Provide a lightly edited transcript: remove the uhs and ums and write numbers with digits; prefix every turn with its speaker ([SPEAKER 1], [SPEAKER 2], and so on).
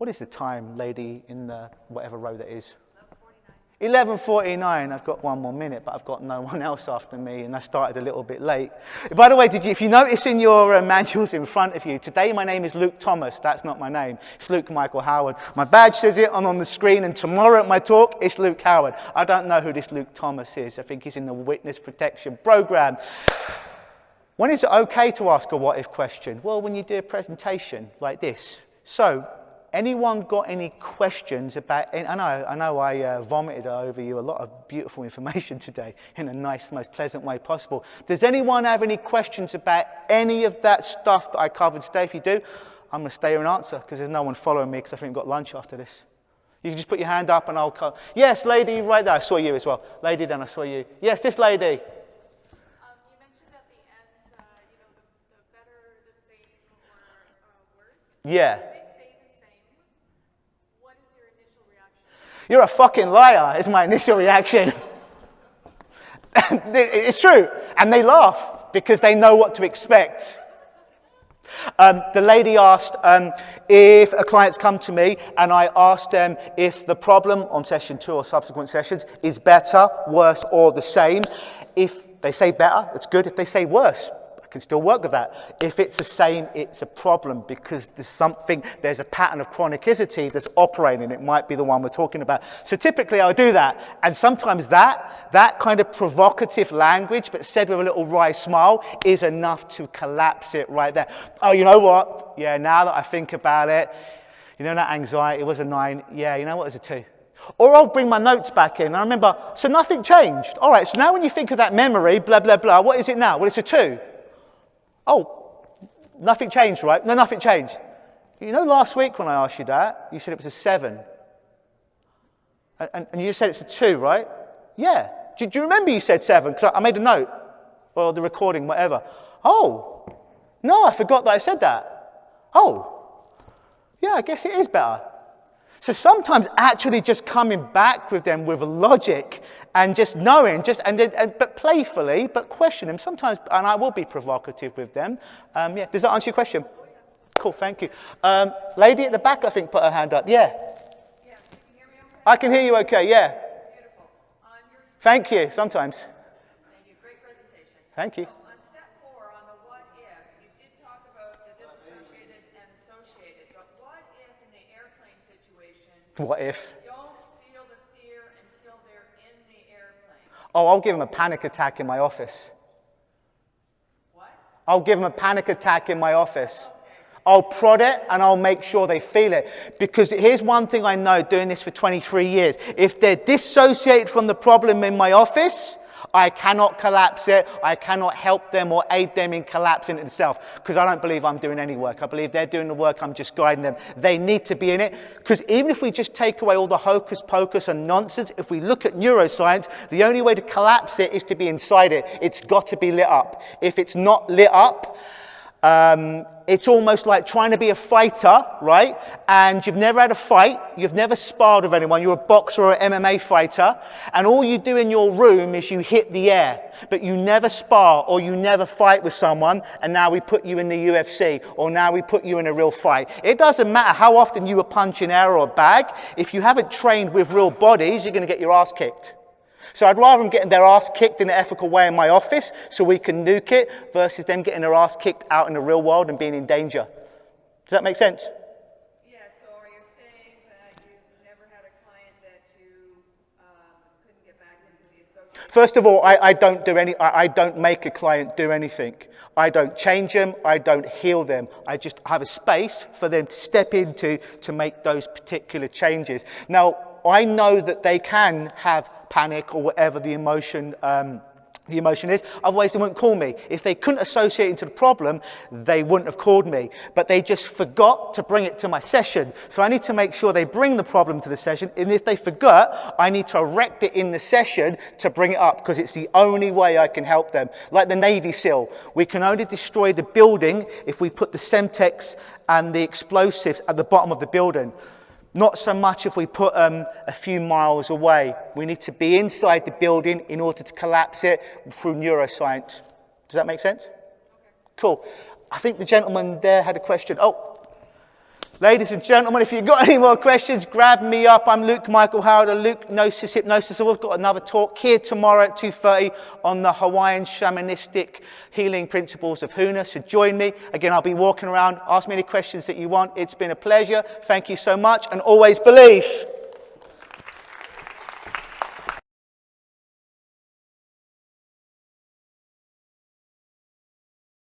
[SPEAKER 1] What is the time, lady, in the whatever row that is? 11:49. I've got one more minute, but I've got no one else after me, and I started a little bit late. By the way, if you notice in your manuals in front of you, today my name is Luke Thomas. That's not my name. It's Luke Michael Howard. My badge says it on the screen, and tomorrow at my talk, it's Luke Howard. I don't know who this Luke Thomas is. I think he's in the Witness Protection Program. When is it okay to ask a what-if question? Well, when you do a presentation like this. So, anyone got any questions about, I know I vomited over you a lot of beautiful information today in the nice, most pleasant way possible. Does anyone have any questions about any of that stuff that I covered today? If you do, I'm going to stay here and answer because there's no one following me because I think we've got lunch after this. You can just put your hand up and I'll come. Yes, lady, right there. I saw you as well. Lady, then I saw you. Yes, this lady.
[SPEAKER 2] You mentioned at the end, the better, the same, or worse.
[SPEAKER 1] Yeah.
[SPEAKER 2] What is your initial reaction?
[SPEAKER 1] You're a fucking liar, is my initial reaction. It's true. And they laugh because they know what to expect. The lady asked if a client's come to me and I asked them if the problem on session 2 or subsequent sessions is better, worse, or the same. If they say better, it's good. If they say worse, I can still work with that. If it's the same, it's a problem because there's a pattern of chronicity that's operating. It might be the one we're talking about. So typically I'll do that. And sometimes that kind of provocative language, but said with a little wry smile, is enough to collapse it right there. Oh, you know what? Yeah, now that I think about it, you know that anxiety was a 9. Yeah, you know what? It was a 2. Or I'll bring my notes back in. And I remember, so nothing changed. All right, so now when you think of that memory, blah, blah, blah, what is it now? Well, it's a 2. Oh, nothing changed, right? No, nothing changed. You know, last week when I asked you that, you said it was a 7. And you said it's a 2, right? Yeah. Do you remember you said 7? Because I made a note. Or the recording, whatever. Oh, no, I forgot that I said that. Oh, yeah, I guess it is better. So sometimes actually just coming back with them with logic and just knowing, but playfully, but question them sometimes, and I will be provocative with them. Yeah, does that answer your question? Cool, thank you. Lady at the back, I think, put her hand up. Yeah.
[SPEAKER 2] Yeah, can you hear me okay?
[SPEAKER 1] I can hear you okay, yeah.
[SPEAKER 2] Beautiful.
[SPEAKER 1] Thank you, sometimes.
[SPEAKER 2] Thank you, great presentation.
[SPEAKER 1] Thank you.
[SPEAKER 2] So on step 4, on the what if, you did talk about the disassociated and associated, but what if in the airplane situation,
[SPEAKER 1] What if?
[SPEAKER 2] you don't feel the fear until they're in the airplane?
[SPEAKER 1] Oh, I'll give them a panic attack in my office.
[SPEAKER 2] What?
[SPEAKER 1] I'll give them a panic attack in my office. I'll prod it and I'll make sure they feel it. Because here's one thing I know doing this for 23 years. If they're dissociated from the problem in my office, I cannot collapse it. I cannot help them or aid them in collapsing it themselves. Because I don't believe I'm doing any work. I believe they're doing the work. I'm just guiding them. They need to be in it. Because even if we just take away all the hocus pocus and nonsense, if we look at neuroscience, the only way to collapse it is to be inside it. It's got to be lit up. If it's not lit up, it's almost like trying to be a fighter, right? And you've never had a fight, you've never sparred with anyone, you're a boxer or an MMA fighter, and all you do in your room is you hit the air, but you never spar or you never fight with someone, and now we put you in the UFC, or now we put you in a real fight. It doesn't matter how often you were punching air or a bag, if you haven't trained with real bodies, you're going to get your ass kicked. So I'd rather them getting their ass kicked in an ethical way in my office so we can nuke it versus them getting their ass kicked out in the real world and being in danger. Does that make sense?
[SPEAKER 2] Yeah, so are you saying that you've never had a client that you couldn't get back into the association?
[SPEAKER 1] First of all, I don't make a client do anything. I don't change them, I don't heal them. I just have a space for them to step into to make those particular changes. Now, I know that they can have panic or whatever the emotion is. Otherwise, they wouldn't call me. If they couldn't associate into the problem, they wouldn't have called me. But they just forgot to bring it to my session. So I need to make sure they bring the problem to the session. And if they forgot, I need to erect it in the session to bring it up because it's the only way I can help them. Like the Navy SEAL, we can only destroy the building if we put the Semtex and the explosives at the bottom of the building. Not so much if we put a few miles away. We need to be inside the building in order to collapse it through neuroscience. Does that make sense? Okay. Cool. I think the gentleman there had a question. Oh, Ladies and gentlemen, if you've got any more questions, grab me up. I'm Luke Michael Howard of Lukenosis, Hypnosis. So we've got another talk here tomorrow at 2:30 on the Hawaiian shamanistic healing principles of Huna. So join me. Again, I'll be walking around. Ask me any questions that you want. It's been a pleasure. Thank you so much. And always believe.